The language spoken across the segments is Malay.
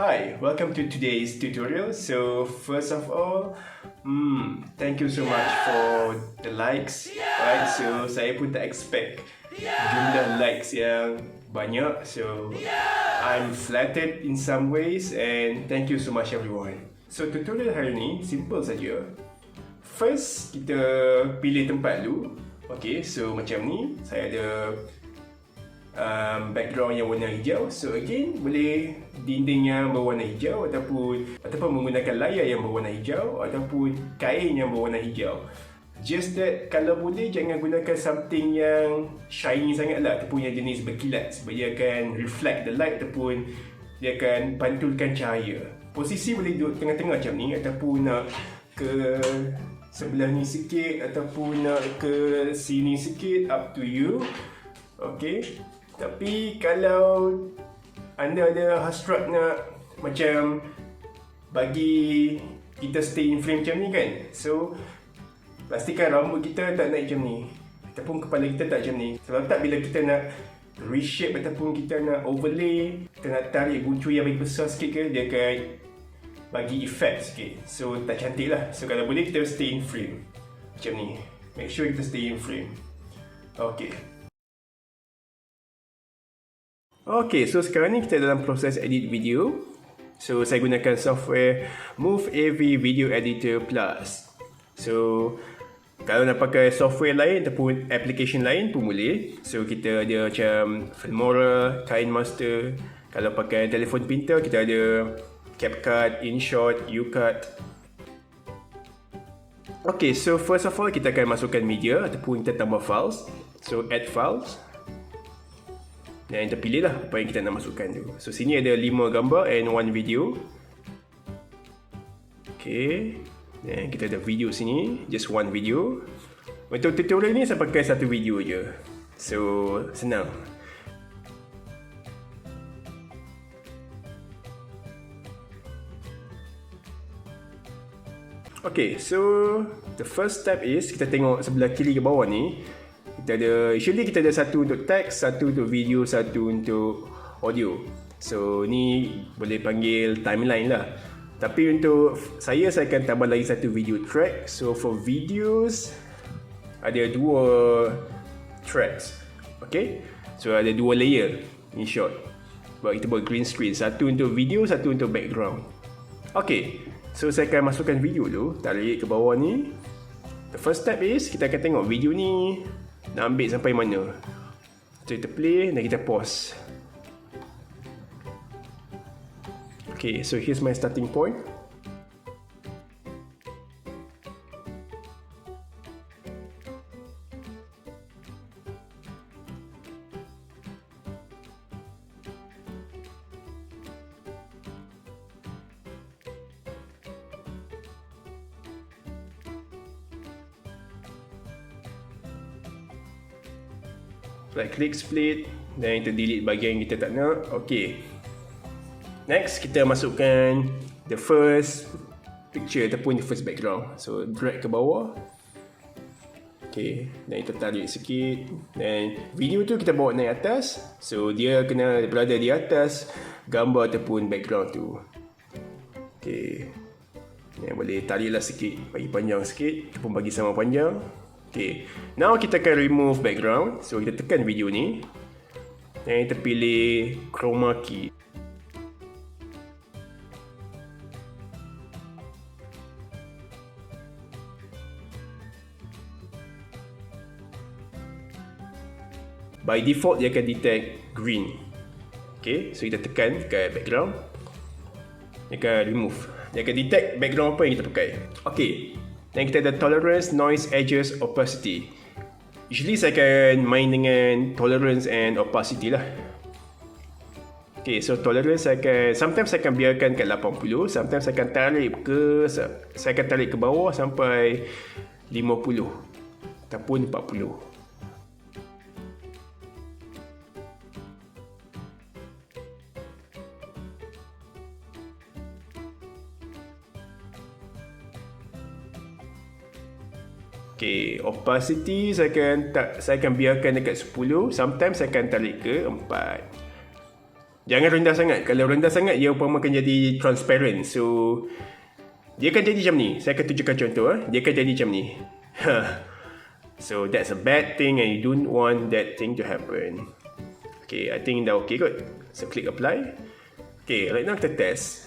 Hi, welcome to today's tutorial. So first of all, thank you so much for the likes. Right, so saya pun tak expect jumlah likes yang banyak. So I'm flattered in some ways and thank you so much everyone. So tutorial hari ni simple saja. First kita pilih tempat dulu. Okay, so macam ni saya ada background yang warna hijau. So again, boleh dinding yang berwarna hijau ataupun menggunakan layar yang berwarna hijau ataupun kain yang berwarna hijau. Just that kalau boleh jangan gunakan something yang shiny sangat lah, ataupun yang jenis berkilat, sebab dia akan reflect the light ataupun dia akan pantulkan cahaya. Posisi boleh duduk tengah-tengah macam ni, ataupun nak ke sebelah ni sikit ataupun nak ke sini sikit, up to you. Okay, tapi kalau anda ada hasrat nak macam bagi kita stay in frame macam ni kan, so pastikan rambut kita tak naik macam ni ataupun kepala kita tak macam ni. Kalau tak, bila kita nak reshape ataupun kita nak overlay, kita nak tarik bucu yang bagi besar sikit ke, dia akan bagi effect sikit, so tak cantik lah. So kalau boleh kita stay in frame macam ni, make sure kita stay in frame. Okay, so sekarang ni kita dalam proses edit video. So saya gunakan software Move AV Video Editor Plus. So kalau nak pakai software lain ataupun application lain pun boleh. So kita ada macam Filmora, KineMaster. Kalau pakai telefon pintar kita ada CapCut, InShot, UCut. Okay, so first of all kita akan masukkan media ataupun kita tambah files. So add files. Dan kita pilih lah apa yang kita nak masukkan tu. So sini ada 5 gambar and 1 video. Okay, dan kita ada video sini, just 1 video. Untuk tutorial ni saya pakai 1 video je, so senang. Okay, so the first step is kita tengok sebelah kiri ke bawah ni. Kita ada, usually kita ada satu untuk teks, satu untuk video, satu untuk audio. So ni boleh panggil timeline lah. Tapi untuk saya akan tambah lagi satu video track. So for videos ada 2 tracks. Okay, so ada 2 layer in short. Sebab kita buat green screen, satu untuk video, satu untuk background. Okay, so saya akan masukkan video dulu, tarik ke bawah ni. The first step is kita akan tengok video ni nak ambil sampai mana. So kita play dan kita pause. Okay, so here's my starting point. Right click split dan kita delete bahagian yang kita tak nak. Okay, next kita masukkan the first picture ataupun the first background. So drag ke bawah. Okay, dan kita tarik sikit. Dan video tu kita bawa naik atas. So dia kena berada di atas gambar ataupun background tu. Okay, yang boleh tariklah sikit, bagi panjang sikit ataupun bagi sama panjang. Okay, now kita akan remove background. So kita tekan video ni dan kita pilih chroma key. By default dia akan detect green. Okay, so kita tekan kat background, dia akan remove. Dia akan detect background apa yang kita pakai. Okay, dan kita ada tolerance, noise, edges, opacity. Usually saya akan main dengan tolerance and opacity lah. Okay, so tolerance sometimes saya akan biarkan kat 80, sometimes saya akan tarik ke bawah sampai 50 ataupun 40. Okay, opacity saya akan biarkan dekat 10, sometimes saya akan tarik ke 4. Jangan rendah sangat. Kalau rendah sangat, dia umpama akan jadi transparent. So, dia akan jadi macam ni. Saya akan tunjukkan contoh. Dia akan jadi macam ni. So, that's a bad thing and you don't want that thing to happen. Okay, I think dah okay kot. So, click apply. Okay, right now kita test.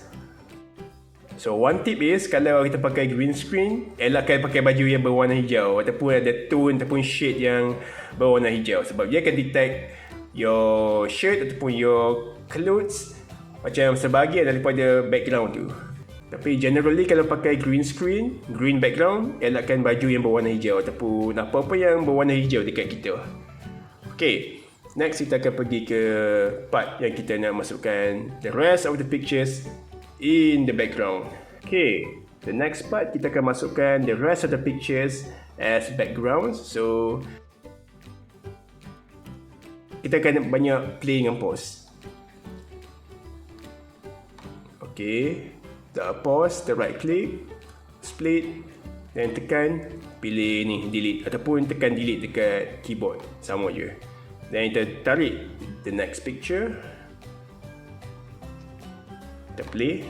So, one tip is kalau kita pakai green screen, elakkan pakai baju yang berwarna hijau ataupun ada tone ataupun shade yang berwarna hijau. Sebab dia akan detect your shirt ataupun your clothes macam sebahagian daripada background tu. Tapi generally kalau pakai green screen, green background, elakkan baju yang berwarna hijau ataupun apa-apa yang berwarna hijau dekat kita. Okay, next kita akan pergi ke part yang kita nak masukkan the rest of the pictures in the background. Okay, the next part kita akan masukkan the rest of the pictures as backgrounds. So, kita akan banyak play dengan pause. Okay, dah pause, the right click, split, dan tekan pilih ni delete ataupun tekan delete dekat keyboard, sama je. Dan kita tarik the next picture, kita play.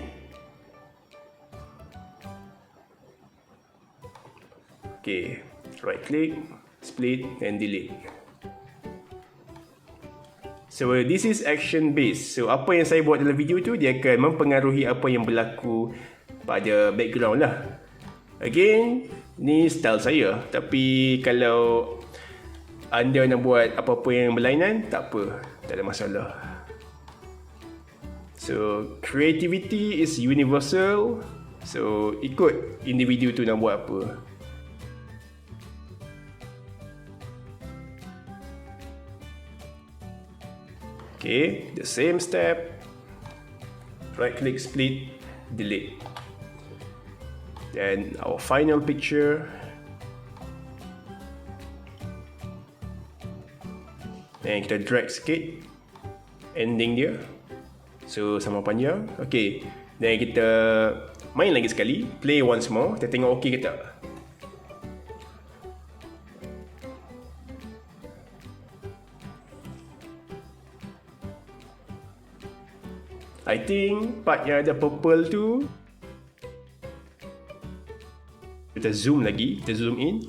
Okay, right click, split and delete. So this is action based. So apa yang saya buat dalam video tu, dia akan mempengaruhi apa yang berlaku pada background lah. Again, ni style saya. Tapi kalau anda nak buat apa-apa yang berlainan, tak apa, tak ada masalah. So creativity is universal. So ikut individu tu nak buat apa. Okay, the same step. Right click, split, delete. Then our final picture. Dan kita drag sikit ending dia. So sama panjang. Okay, dan kita main lagi sekali, play once more. Kita tengok okay ke tak. I think part yang ada purple tu, kita zoom lagi, kita zoom in.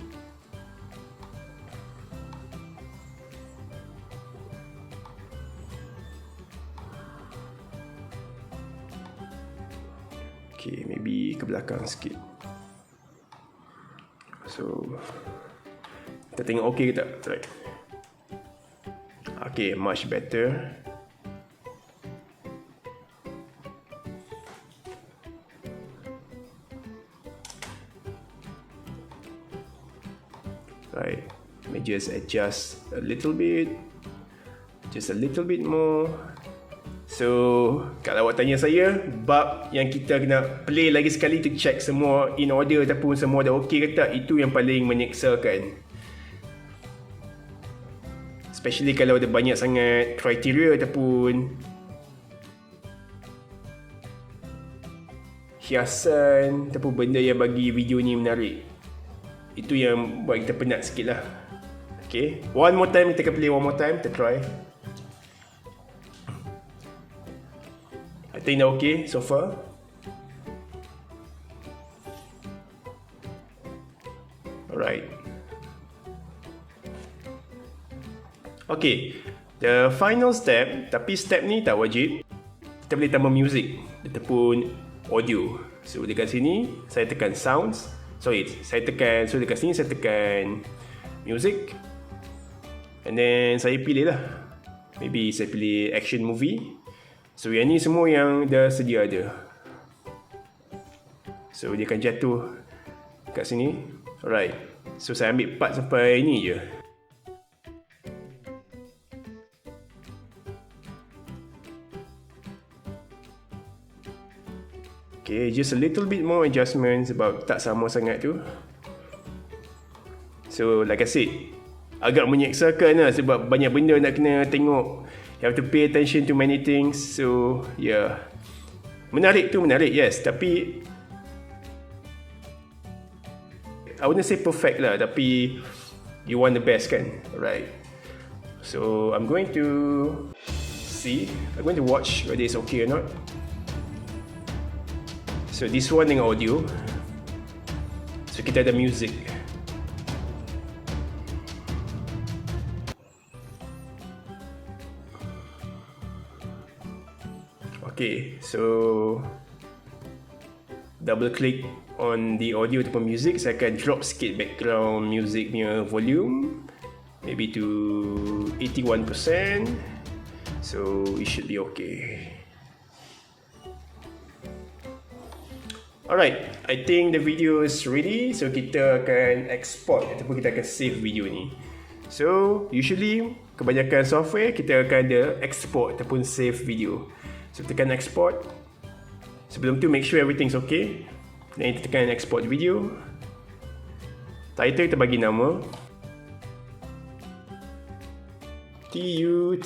Okay, maybe ke belakang sikit. So, kita tengok okay ke tak? Try. Okay, much better. Right, let me just adjust a little bit, just a little bit more. So, kalau awak tanya saya, bab yang kita kena play lagi sekali to check semua in order ataupun semua dah okey ke tak, itu yang paling menyeksakan. Especially kalau ada banyak sangat kriteria ataupun hiasan ataupun benda yang bagi video ni menarik. Itu yang buat kita penat sikit lah. Okay, one more time, kita akan play one more time, kita try. I think dah okay so far. Alright. Okay, the final step, tapi step ni tak wajib. Kita boleh tambah music ataupun audio. So dekat sini, saya tekan sounds. Saya tekan, so dekat sini saya tekan music. And then saya pilih lah. Maybe saya pilih action movie. So yang ni semua yang dah sedia ada. So dia akan jatuh kat sini. Alright. So saya ambil part sampai ni je. Okay, just a little bit more adjustment sebab tak sama sangat tu. So, like I said, agak menyeksakan lah sebab banyak benda nak kena tengok. You have to pay attention to many things. So, yeah. Menarik tu menarik, yes. Tapi, I wouldn't say perfect lah. Tapi, you want the best kan? Right. So, I'm going to see. I'm going to watch whether it's okay or not. So this one dengan audio. So kita ada music. Okay, so double click on the audio ataupun music. Saya akan drop sikit background music punya volume, maybe to 81%. So it should be okay. Alright, I think the video is ready. So kita akan export ataupun kita akan save video ni. So usually kebanyakan software kita akan ada export ataupun save video. So tekan export. Sebelum tu make sure everything's okay. Dan kita tekan export video. Title kita bagi nama tutorial,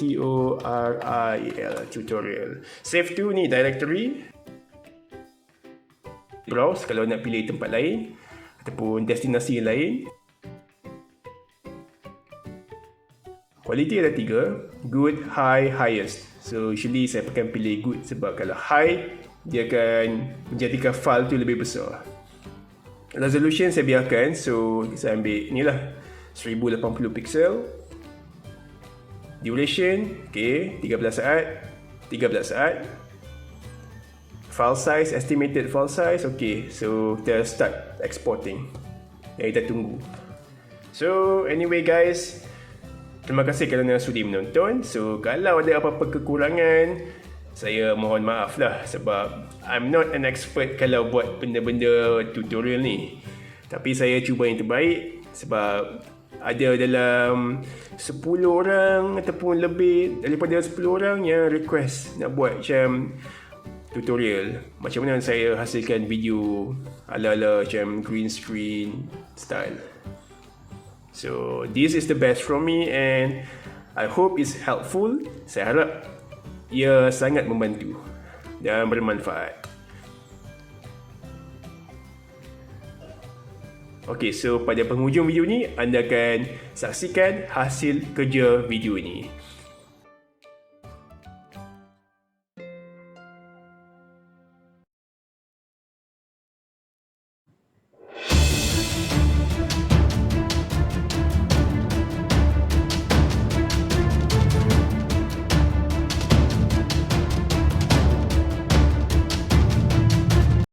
tutorial. Save to ni directory. Browse kalau nak pilih tempat lain ataupun destinasi lain. Quality ada 3, good, high, highest. So usually saya akan pilih good sebab kalau high dia akan menjadikan file tu lebih besar. Resolution saya biarkan, so saya ambil ni lah 1080 pixel. Duration, okay, 13 saat. File size, estimated file size, okay. So kita start exporting. Dan kita tunggu. So anyway guys, terima kasih kerana sudi menonton. So kalau ada apa-apa kekurangan, saya mohon maaf lah sebab I'm not an expert kalau buat benda-benda tutorial ni. Tapi saya cuba yang terbaik sebab ada dalam 10 orang ataupun lebih daripada 10 orang yang request nak buat macam tutorial. Macam mana saya hasilkan video ala-ala macam green screen style. So this is the best from me and I hope it's helpful. Saya harap ia sangat membantu dan bermanfaat. Okay, so pada penghujung video ni anda akan saksikan hasil kerja video ini.